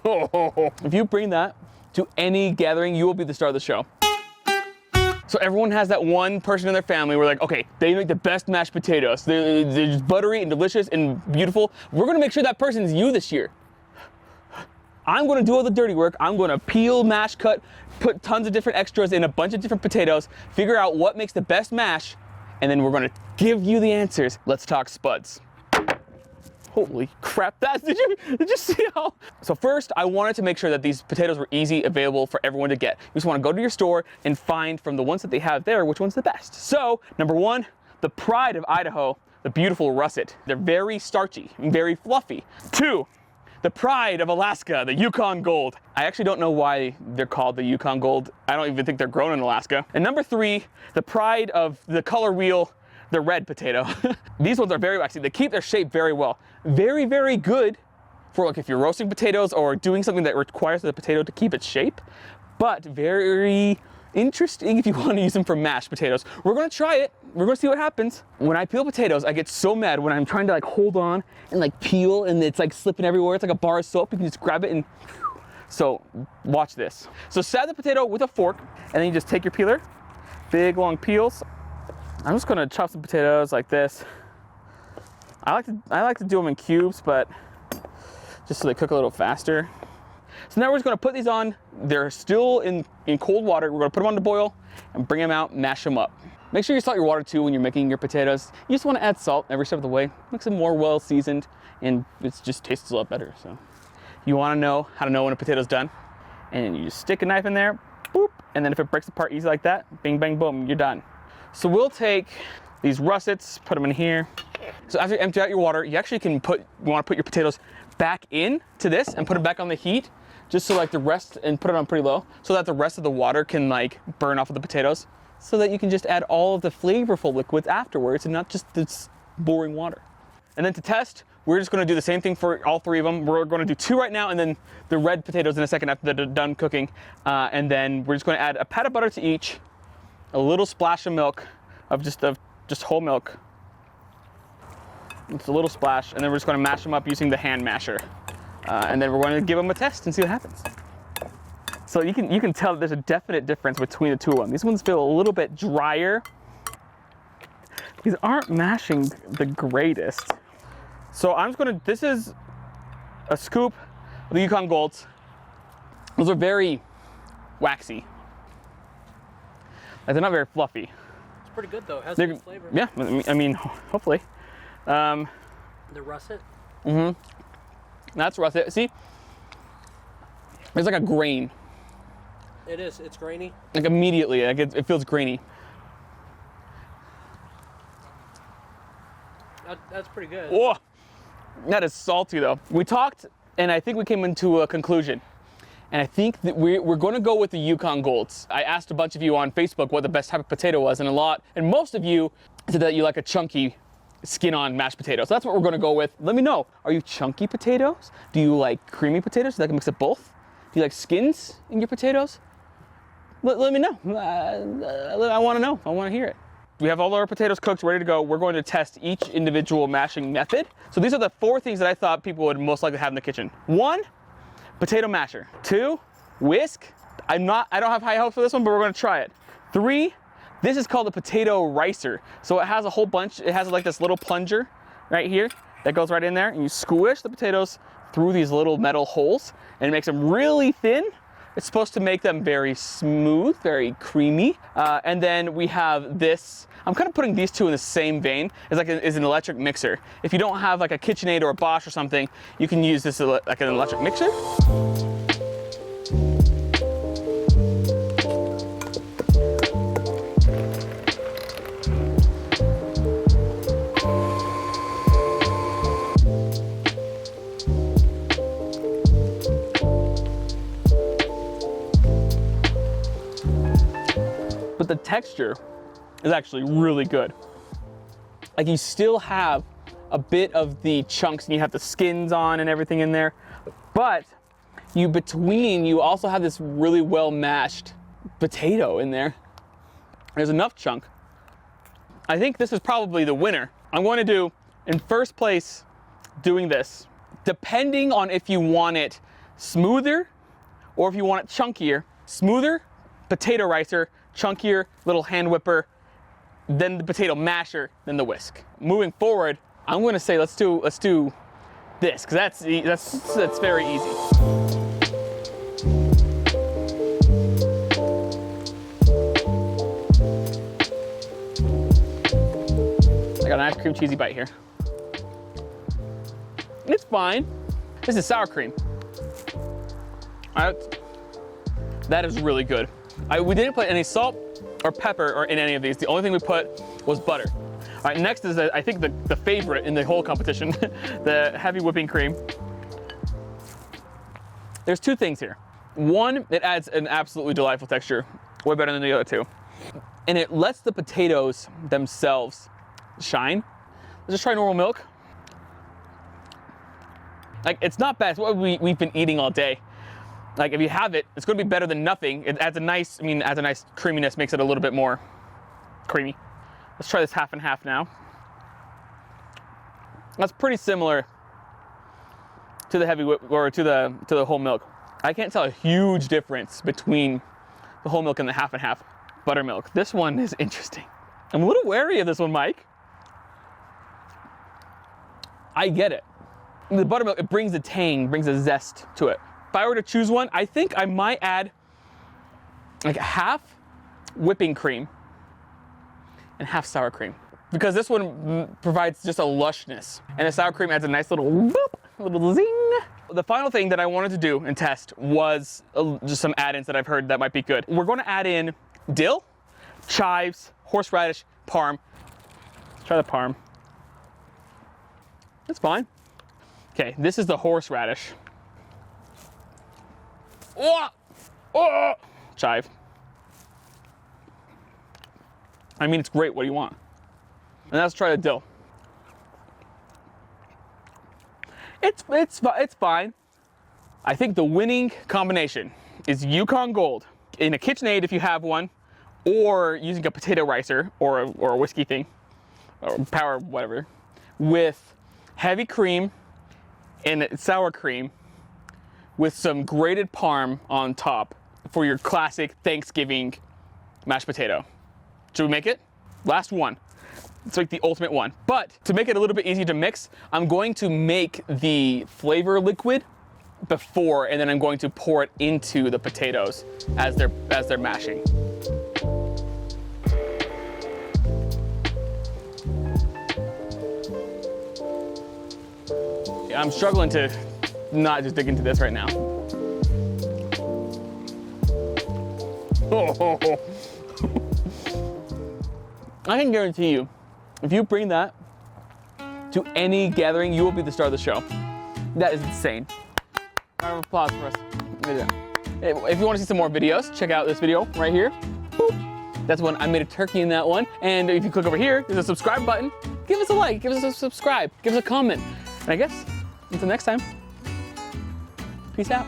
If you bring that to any gathering, you will be the star of the show. So everyone has that one person in their family where like, okay, they make the best mashed potatoes. They're just buttery and delicious and beautiful. We're gonna make sure that person is you this year. I'm gonna do all the dirty work. I'm gonna peel, mash, cut, put tons of different extras in a bunch of different potatoes, figure out what makes the best mash, and then we're gonna give you the answers. Let's talk spuds. Holy crap, did you see how? So first, I wanted to make sure that these potatoes were easy, available for everyone to get. You just wanna go to your store and find from the ones that they have there, which one's the best. So, number one, the pride of Idaho, the beautiful russet. They're very starchy and very fluffy. Two, the pride of Alaska, the Yukon Gold. I actually don't know why they're called the Yukon Gold. I don't even think they're grown in Alaska. And number three, the pride of the color wheel, the red potato. These ones are very waxy. They keep their shape very well. Very, very good for like if you're roasting potatoes or doing something that requires the potato to keep its shape, but very interesting if you want to use them for mashed potatoes. We're gonna try it. We're gonna see what happens. When I peel potatoes, I get so mad when I'm trying to like hold on and like peel and it's like slipping everywhere. It's like a bar of soap. You can just grab it and so watch this. So stab the potato with a fork and then you just take your peeler, big long peels. I'm just gonna chop some potatoes like this. I like to do them in cubes, but just so they cook a little faster. So now we're just gonna put these on. They're still in cold water. We're gonna put them on to boil and bring them out, mash them up. Make sure you salt your water too when you're making your potatoes. You just wanna add salt every step of the way. Makes them more well seasoned and it just tastes a lot better. So you wanna know how to know when a potato's done. And you just stick a knife in there, boop, and then if it breaks apart easy like that, bing, bang, boom, you're done. So we'll take these russets, put them in here. So after you empty out your water, you actually can you wanna put your potatoes back in to this and put them back on the heat, just so like the rest, and put it on pretty low, so that the rest of the water can like burn off of the potatoes, so that you can just add all of the flavorful liquids afterwards and not just this boring water. And then to test, we're just gonna do the same thing for all three of them. We're gonna do two right now and then the red potatoes in a second after they're done cooking. And then we're just gonna add a pat of butter to each, a little splash of milk, of just whole milk. It's a little splash, and then we're just gonna mash them up using the hand masher. And then we're gonna give them a test and see what happens. So you can tell that there's a definite difference between the two of them. These ones feel a little bit drier. These aren't mashing the greatest. So I'm just gonna, this is a scoop of the Yukon Golds. Those are very waxy. Like they're not very fluffy. It's pretty good though, it has good flavor. Yeah, I mean, hopefully. The russet? Mm-hmm. That's russet. See? There's like a grain. It is, it's grainy. Like immediately, like it feels grainy. That's pretty good. Oh, that is salty though. We talked, and I think we came into a conclusion. And I think that we're going to go with the Yukon Golds. I asked a bunch of you on Facebook what the best type of potato was, and most of you said that you like a chunky skin-on mashed potato. So that's what we're going to go with. Let me know. Are you chunky potatoes? Do you like creamy potatoes? Do you like a mix of both? Do you like skins in your potatoes? Let me know. I want to know. I want to hear it. We have all our potatoes cooked, ready to go. We're going to test each individual mashing method. So these are the 4 things that I thought people would most likely have in the kitchen. 1, potato masher. 2, whisk. I don't have high hopes for this one, but we're going to try it. 3, this is called a potato ricer. So it has a whole bunch, it has like this little plunger right here that goes right in there, and you squish the potatoes through these little metal holes, and it makes them really thin. It's supposed to make them very smooth, very creamy. And then we have this, I'm kind of putting these two in the same vein as like an electric mixer. If you don't have like a KitchenAid or a Bosch or something, you can use this like an electric mixer. But the texture is actually really good. Like you still have a bit of the chunks and you have the skins on and everything in there, but you also have this really well mashed potato in there. There's enough chunk. I think this is probably the winner. I'm going to do, in first place, doing this. Depending on if you want it smoother, or if you want it chunkier, smoother, potato ricer, chunkier, little hand whipper, then the potato masher, then the whisk. Moving forward, I'm gonna say let's do this, because that's very easy. I got a nice cream cheesy bite here. It's fine. This is sour cream. That is really good. We didn't put any salt or pepper or in any of these. The only thing we put was butter. All right, next is I think the favorite in the whole competition, the heavy whipping cream. There's two things here. One, it adds an absolutely delightful texture, way better than the other two. And it lets the potatoes themselves shine. Let's just try normal milk. Like, it's not bad. It's what we've been eating all day. Like, if you have it, it's gonna be better than nothing. It adds a nice, adds a nice creaminess, makes it a little bit more creamy. Let's try this half and half now. That's pretty similar to the heavy whip, or to the whole milk. I can't tell a huge difference between the whole milk and the half and half buttermilk. This one is interesting. I'm a little wary of this one, Mike. I get it. The buttermilk, it brings a tang, brings a zest to it. If I were to choose one, I think I might add like half whipping cream and half sour cream, because this one provides just a lushness, and the sour cream adds a nice little whoop, a little zing. The final thing that I wanted to do and test was just some add-ins that I've heard that might be good. We're going to add in dill, chives, horseradish, parm. Let's try the parm. It's fine. Okay, this is the horseradish. Oh! Oh! Chive. It's great. What do you want? And let's try the dill. It's fine. I think the winning combination is Yukon Gold in a KitchenAid if you have one, or using a potato ricer or a whiskey thing, or power whatever, with heavy cream and sour cream with some grated parm on top for your classic Thanksgiving mashed potato. Should we make it? Last one. It's like the ultimate one. But to make it a little bit easier to mix, I'm going to make the flavor liquid before, and then I'm going to pour it into the potatoes as they're mashing. Yeah, I'm struggling to not just dig into this right now. I can guarantee you, if you bring that to any gathering, you will be the star of the show. That is insane. Round of applause for us. If you want to see some more videos, check out this video right here. Boop. That's one. I made a turkey in that one. And if you click over here, there's a subscribe button. Give us a like, give us a subscribe, give us a comment. And I guess, until next time, peace out.